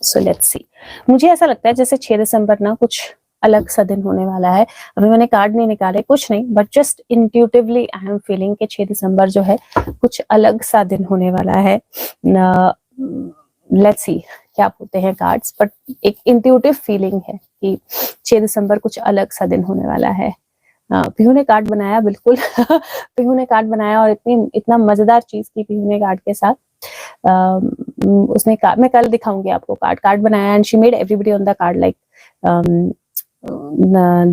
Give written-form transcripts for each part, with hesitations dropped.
So let's see, मुझे ऐसा लगता है जैसे 6 दिसंबर ना कुछ अलग सा दिन होने वाला है। अभी मैंने कार्ड नहीं निकाले, कुछ नहीं, but just intuitively I am feeling कि 6 दिसंबर जो है कुछ अलग सा दिन होने वाला है। लेट्स सी क्या बोलते हैं कार्ड्स, बट एक इंट्यूटिव फीलिंग है कि 6 दिसंबर कुछ अलग सा दिन होने वाला है। पीहू ने कार्ड बनाया, बिल्कुल पीहू ने कार्ड बनाया और इतना मजेदार चीज की पीहू ने कार्ड के साथ। उसने मैं कल दिखाऊंगी आपको कार्ड बनाया and she made everybody on the card like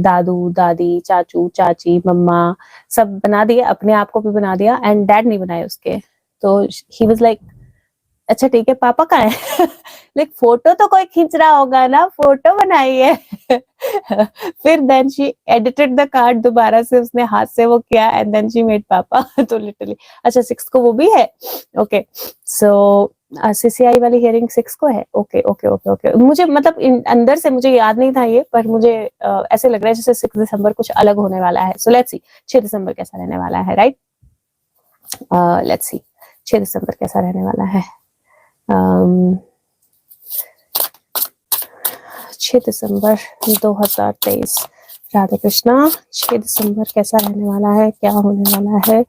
दादू दादी चाचू चाची मम्मा सब बना दिए, अपने आप को भी बना दिया एंड डैड नहीं बनाए उसके। तो ही वाज लाइक अच्छा ठीक है, पापा कहाँ है? लाइक फोटो तो कोई खींच रहा होगा ना, फोटो बनाई है। फिर then she edited the card, दोबारा से उसने हाथ से वो किया एंड देन शी मेड पापा। तो लिटरली अच्छा 6 को वो भी है, ओके। सो सीसीआई वाली हियरिंग 6 को है, ओके ओके ओके ओके। मुझे मतलब अंदर से मुझे याद नहीं था ये, पर मुझे ऐसे लग रहा है जैसे 6 दिसंबर कुछ अलग होने वाला है। सो लेट्स सी 6 दिसंबर कैसा रहने वाला है, राइट? लेट्स सी 6 दिसंबर कैसा रहने वाला है। 6 दिसंबर 2023, राधे कृष्णा। 6 दिसंबर कैसा रहने वाला है, क्या होने वाला है,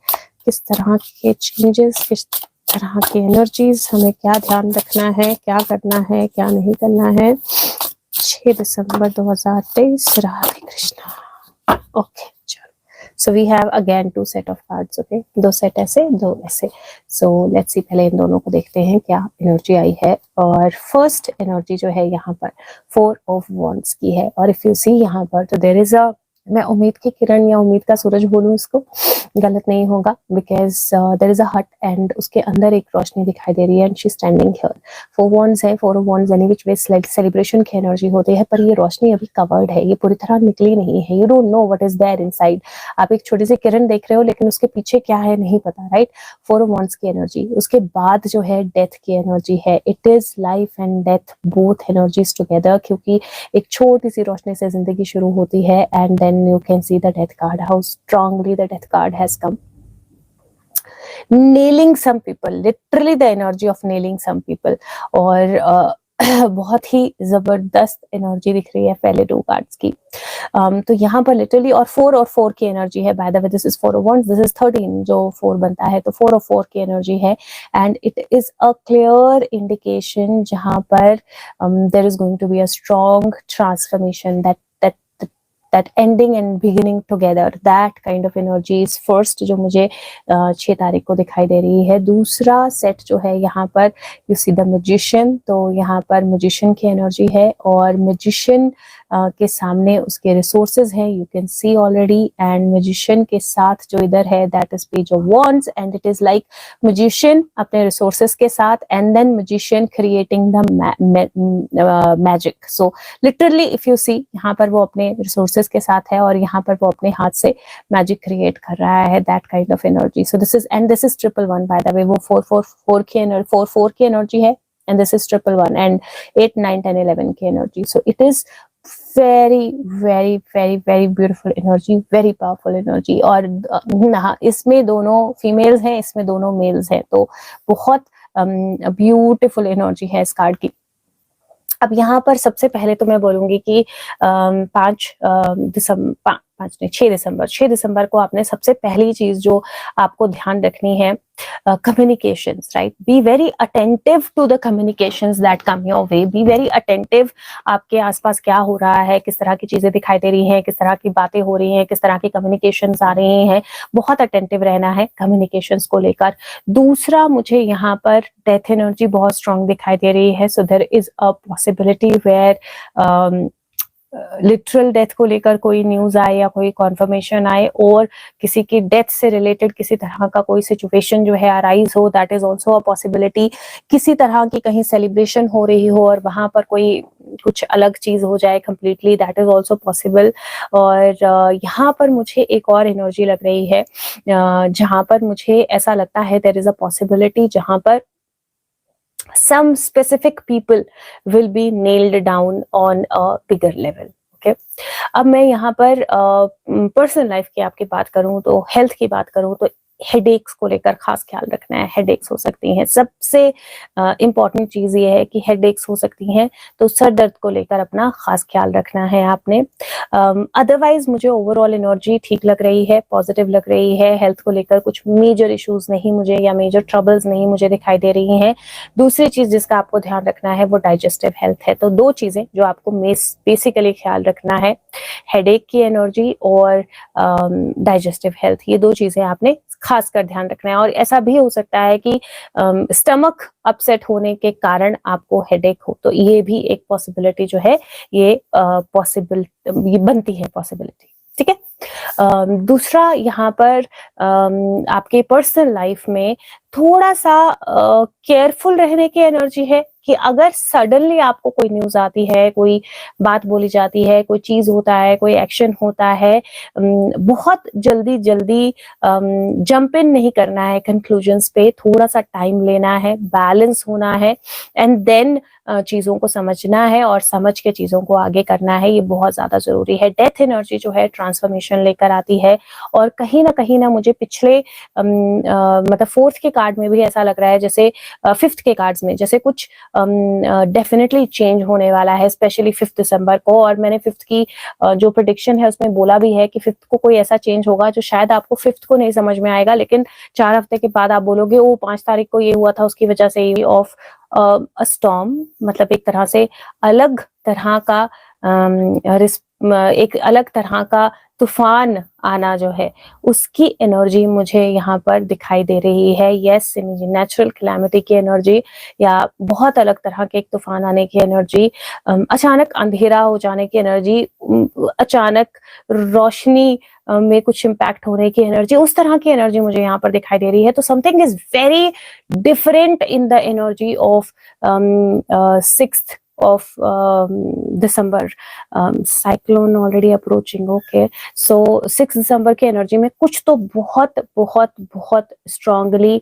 किस तरह के चेंजेस, किस तरह की एनर्जीज, हमें क्या ध्यान रखना है, क्या करना है, क्या नहीं करना है। 6 दिसंबर 2023, राधे कृष्णा। ओके चलो, so we have again 2 set of cards, okay, 2 set ऐसे 2 ऐसे। सो लेट्स सी, पहले इन दोनों को देखते हैं क्या एनर्जी आई है। और फर्स्ट एनर्जी जो है यहाँ पर 4 ऑफ वॉन्ड्स की है। और इफ यू सी यहाँ पर तो देयर इज अ, मैं उम्मीद की किरण या उम्मीद का सूरज बोलूं इसको, गलत नहीं होगा, बिकॉज देयर इज अ हट एंड उसके अंदर एक रोशनी दिखाई दे रही है and she standing here. 4 wands है, 4 of wands any which way celebration की एनर्जी होती है, पर ये रोशनी अभी कवर्ड है, ये पूरी तरह निकली नहीं है। You don't know what is there inside. आप एक छोटी सी किरण देख रहे हो लेकिन उसके पीछे क्या है नहीं पता, राइट? 4 ऑफ वॉन्ड्स की एनर्जी, उसके बाद जो है डेथ की एनर्जी है। It is life and death both energies together, क्योंकि एक छोटी सी रोशनी से जिंदगी शुरू होती है and then you can see the death card, how strongly the death card has come, nailing some people, literally the energy of nailing some people। और बहुत ही जबरदस्त एनर्जी दिख रही है पहले 2 कार्ड्स की। तो यहाँ पर लिटरली, और 4 की एनर्जी है, by the way this is 4 of wands, this is 13 जो 4 बनता है, तो 4 की एनर्जी है and it is a clear indication जहां पर there is going to be a strong transformation, that ending and beginning together, that kind of energy is first जो मुझे 6 तारीख को दिखाई दे रही है। दूसरा सेट जो है यहाँ पर यू सी द मैजिशियन, तो यहाँ पर मैजिशियन की एनर्जी है और मैजिशियन के सामने उसके रिसोर्सेज हैं, you can see already. And magician के साथ जो इधर है that is page of wands and it is like magician अपने रिसोर्सेज के साथ and then magician creating the magic. So literally if you see यहाँ पर वो अपने रिसोर्सेज के साथ है और यहाँ पर वो अपने हाथ से मैजिक क्रिएट कर रहा है, that kind of energy. So this is, and this is 111 by the way, वो 4 की एनर्जी है एंड दिस इज 111 एंड 8 9 10 11 की energy. So it is very very very very beautiful energy, very powerful energy. और इसमें दोनों females हैं, इसमें दोनों मेल्स हैं, तो बहुत ब्यूटीफुल एनर्जी है इस कार्ड की। अब यहाँ पर सबसे पहले तो मैं बोलूंगी कि 6 दिसंबर को आपने सबसे पहली चीज जो आपको ध्यान रखनी है, communications, right? Be very attentive to the communications that come your way. Be very attentive, आपके आसपास क्या हो रहा है, किस तरह की चीजें दिखाई दे रही हैं, किस तरह की बातें हो रही हैं, किस तरह की communications आ रही हैं, बहुत attentive रहना है communications को लेकर। दूसरा, मुझे यहाँ पर डेथ एनर्जी बहुत स्ट्रांग दिखाई दे रही है, so there is a possibility where literal death को लेकर कोई न्यूज आए या कोई कॉन्फर्मेशन आए और किसी की डेथ से रिलेटेड किसी तरह का कोई सिचुएशन जो है अराइज हो, that is also a possibility. किसी तरह की कहीं सेलिब्रेशन हो रही हो और वहां पर कोई कुछ अलग चीज हो जाए completely, that is also possible. और यहाँ पर मुझे एक और एनर्जी लग रही है जहां पर मुझे ऐसा लगता है देयर इज अ पॉसिबिलिटी जहां पर some specific people will be nailed down on a bigger level, okay? अब मैं यहाँ पर पर्सनल लाइफ की आपकी बात करूँ तो, हेल्थ की बात करूँ तो हेडेक्स को लेकर खास ख्याल रखना है। हेडेक्स हो सकती हैं, सबसे इम्पॉर्टेंट चीज ये है कि हेडेक्स हो सकती हैं, तो सर दर्द को लेकर अपना खास ख्याल रखना है आपने। अदरवाइज मुझे ओवरऑल एनर्जी ठीक लग रही है, पॉजिटिव लग रही है। हेल्थ को लेकर कुछ मेजर इश्यूज नहीं मुझे, या मेजर ट्रबल्स नहीं मुझे दिखाई दे रही हैं। दूसरी चीज जिसका आपको ध्यान रखना है वो डाइजेस्टिव हेल्थ है। तो दो चीजें जो आपको बेसिकली ख्याल रखना है, हेडेक की एनर्जी और डाइजेस्टिव हेल्थ, ये दो चीजें आपने खास कर ध्यान रखना है। और ऐसा भी हो सकता है कि स्टमक अपसेट होने के कारण आपको हेडेक हो, तो ये भी एक पॉसिबिलिटी जो है ये ये बनती है पॉसिबिलिटी, ठीक है। दूसरा यहाँ पर आपके पर्सनल लाइफ में थोड़ा सा केयरफुल रहने की एनर्जी है कि अगर सडनली आपको कोई न्यूज आती है, कोई बात बोली जाती है, कोई चीज होता है, कोई एक्शन होता है, बहुत जल्दी जल्दी जंप इन नहीं करना है कंक्लूजन्स पे, थोड़ा सा टाइम लेना है, बैलेंस होना है, एंड देन चीजों को समझना है और समझ के चीजों को आगे करना है। ये बहुत ज्यादा जरूरी है। डेथ एनर्जी जो है ट्रांसफॉर्मेशन लेकर आती है, और कहीं ना मुझे पिछले मतलब फोर्थ के कार्ड में भी ऐसा लग रहा है, जैसे फिफ्थ के कार्ड्स में जैसे कुछ डेफिनेटली चेंज होने वाला है, स्पेशली 5 दिसंबर को। और मैंने फिफ्थ की जो प्रेडिक्शन है उसमें बोला भी है कि फिफ्थ को कोई ऐसा चेंज होगा जो शायद आपको फिफ्थ को नहीं समझ में आएगा, लेकिन 4 हफ्ते के बाद आप बोलोगे ओ 5 तारीख को ये हुआ था, उसकी वजह से ये ऑफ स्टॉर्म, मतलब एक तरह से अलग तरह का एक अलग तरह का तूफान आना जो है, उसकी एनर्जी मुझे यहाँ पर दिखाई दे रही है। यस, नेचुरल कैलामिटी की एनर्जी, या बहुत अलग तरह के एक तूफान आने की एनर्जी, अचानक अंधेरा हो जाने की एनर्जी, अचानक रोशनी में कुछ इम्पैक्ट होने की एनर्जी, उस तरह की एनर्जी मुझे यहाँ पर दिखाई दे रही है। तो something is very different in the energy of 6th of December. Cyclone already approaching. Okay, so 6 दिसंबर की एनर्जी में कुछ तो बहुत बहुत बहुत स्ट्रांगली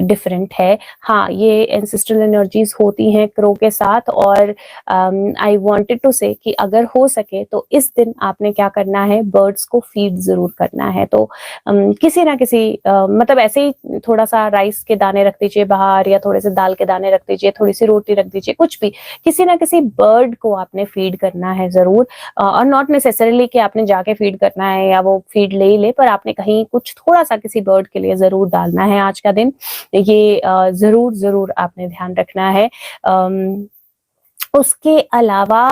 डिफरेंट है। हाँ, ये एंसेस्ट्रल एनर्जीज होती हैं क्रो के साथ, और आई वांटेड टू से कि अगर हो सके तो इस दिन आपने क्या करना है, बर्ड्स को फीड जरूर करना है। तो किसी ना किसी मतलब ऐसे ही थोड़ा सा राइस के दाने रख दीजिए बाहर, या थोड़े से दाल के दाने रख दीजिए, थोड़ी सी रोटी रख दीजिए, कुछ भी, किसी ना किसी बर्ड को आपने फीड करना है जरूर। और नॉट नेसेसरीली कि आपने जाके फीड करना है या वो फीड ले ही ले, पर आपने कहीं कुछ थोड़ा सा किसी बर्ड के लिए जरूर डालना है आज का दिन। ये जरूर जरूर आपने ध्यान रखना है। उसके अलावा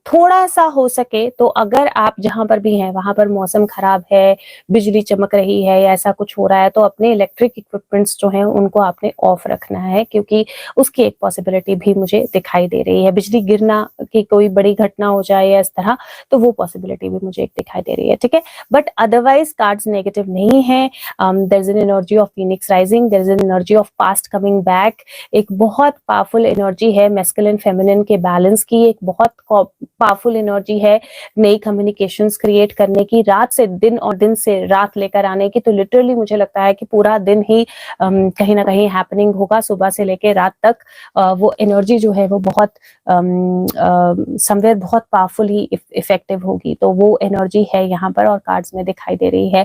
थोड़ा सा हो सके तो अगर आप जहां पर भी हैं वहां पर मौसम खराब है, बिजली चमक रही है या ऐसा कुछ हो रहा है, तो अपने इलेक्ट्रिक इक्विपमेंट्स जो हैं उनको आपने ऑफ रखना है, क्योंकि उसकी एक पॉसिबिलिटी भी मुझे दिखाई दे रही है। बिजली गिरना की कोई बड़ी घटना हो जाए या इस तरह, तो वो पॉसिबिलिटी भी मुझे एक दिखाई दे रही है, ठीक है। बट अदरवाइज कार्ड्स नेगेटिव नहीं है। There is an energy of phoenix rising, there is an energy of past coming back. एक बहुत पावरफुल एनर्जी है मैस्कुलिन फेमिनिन के बैलेंस की, एक बहुत पावरफुल एनर्जी है नई कम्युनिकेशंस क्रिएट करने की, रात से दिन और दिन से रात लेकर आने की। तो लिटरली मुझे लगता है कि पूरा दिन ही कहीं ना कहीं हैपनिंग होगा, सुबह से लेकर रात तक। वो एनर्जी जो है वो बहुत समवेयर बहुत पावरफुल ही इफेक्टिव होगी। तो वो एनर्जी है यहाँ पर और कार्ड्स में दिखाई दे रही है।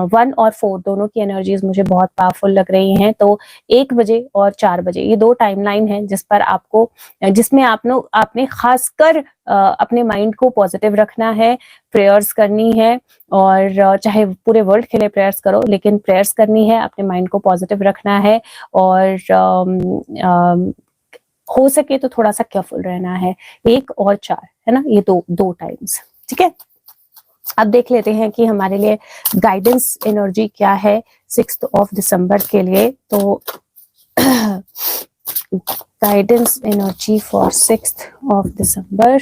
1 और 4 दोनों की एनर्जीज मुझे बहुत पावरफुल लग रही हैं। तो 1 बजे और 4 बजे ये 2 टाइमलाइन है जिस पर आपको, जिसमें आपने खासकर अपने माइंड को पॉजिटिव रखना है, प्रेयर्स करनी है, और चाहे पूरे वर्ल्ड के लिए प्रेयर्स करो, लेकिन प्रेयर्स करनी है, अपने माइंड को पॉजिटिव रखना है, और हो सके तो थोड़ा सा केयरफुल रहना है। 1 और 4 है ना, ये दो टाइम्स, ठीक है। अब देख लेते हैं कि हमारे लिए गाइडेंस एनर्जी क्या है 6 दिसंबर के लिए। तो गाइडेंस एनर्जी फॉर 6 दिसंबर,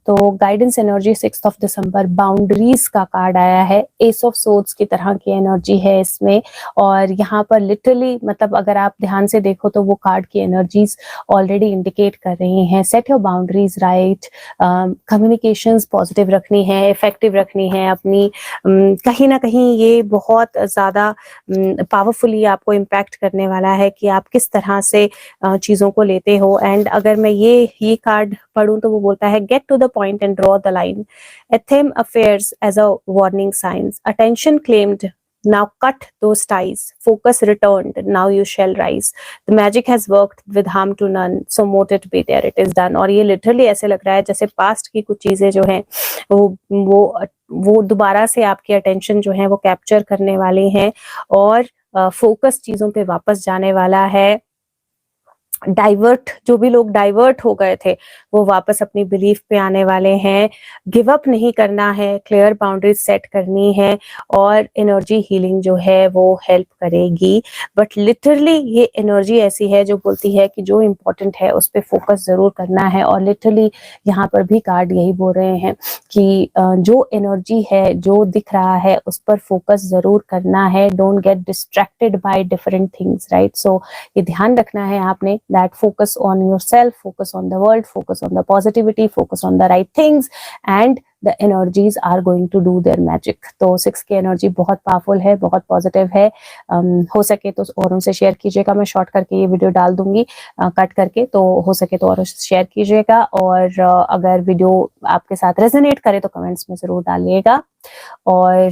तो गाइडेंस एनर्जी 6 दिसंबर, बाउंड्रीज का कार्ड आया है। एस ऑफ सोर्ड्स की तरह की एनर्जी है इसमें, और यहाँ पर लिटरली मतलब अगर आप ध्यान से देखो तो वो कार्ड की एनर्जीज ऑलरेडी इंडिकेट कर रही हैं set your boundaries right, communications positive रखनी है, इफेक्टिव रखनी है अपनी। कहीं ना कहीं ये बहुत ज़्यादा पावरफुली आपको इम्पैक्ट करने वाला है कि आप किस तरह से चीज़ों को लेते हो। एंड अगर मैं ये कार्ड पढ़ूं तो वो बोलता है get to the point and draw the line. Etham affairs as a warning signs. Attention claimed now cut those ties, focus returned, now you shall rise, the magic has worked with harm to none, so mote it be there, it is done। और ये literally ऐसे लग रहा है जैसे past की कुछ चीजें जो हैं वो दोबारा से आपकी अटेंशन जो है वो कैप्चर करने वाली हैं और फोकस चीजों पे वापस जाने वाला है। डाइवर्ट, जो भी लोग डाइवर्ट हो गए थे वो वापस अपनी बिलीफ पे आने वाले हैं। गिव अप नहीं करना है, क्लियर बाउंड्रीज सेट करनी है और एनर्जी हीलिंग जो है वो हेल्प करेगी। बट लिटरली ये एनर्जी ऐसी है जो बोलती है कि जो इम्पोर्टेंट है उस पर फोकस जरूर करना है। और लिटरली यहाँ पर भी कार्ड यही बोल रहे हैं कि जो एनर्जी है, जो दिख रहा है उस पर फोकस जरूर करना है। Don't get distracted by different things, right. So ये ध्यान रखना है आपने, that focus on yourself, focus on the world, focus on the positivity, focus on the right things and the energies are going to do their magic। तो 6 की energy बहुत powerful है, बहुत पॉजिटिव है। हो सके तो और उनसे शेयर कीजिएगा, मैं शॉर्ट करके ये वीडियो डाल दूंगी कट करके, तो हो सके तो और शेयर कीजिएगा। और अगर वीडियो आपके साथ रेजोनेट करे तो कमेंट्स में जरूर डालिएगा। और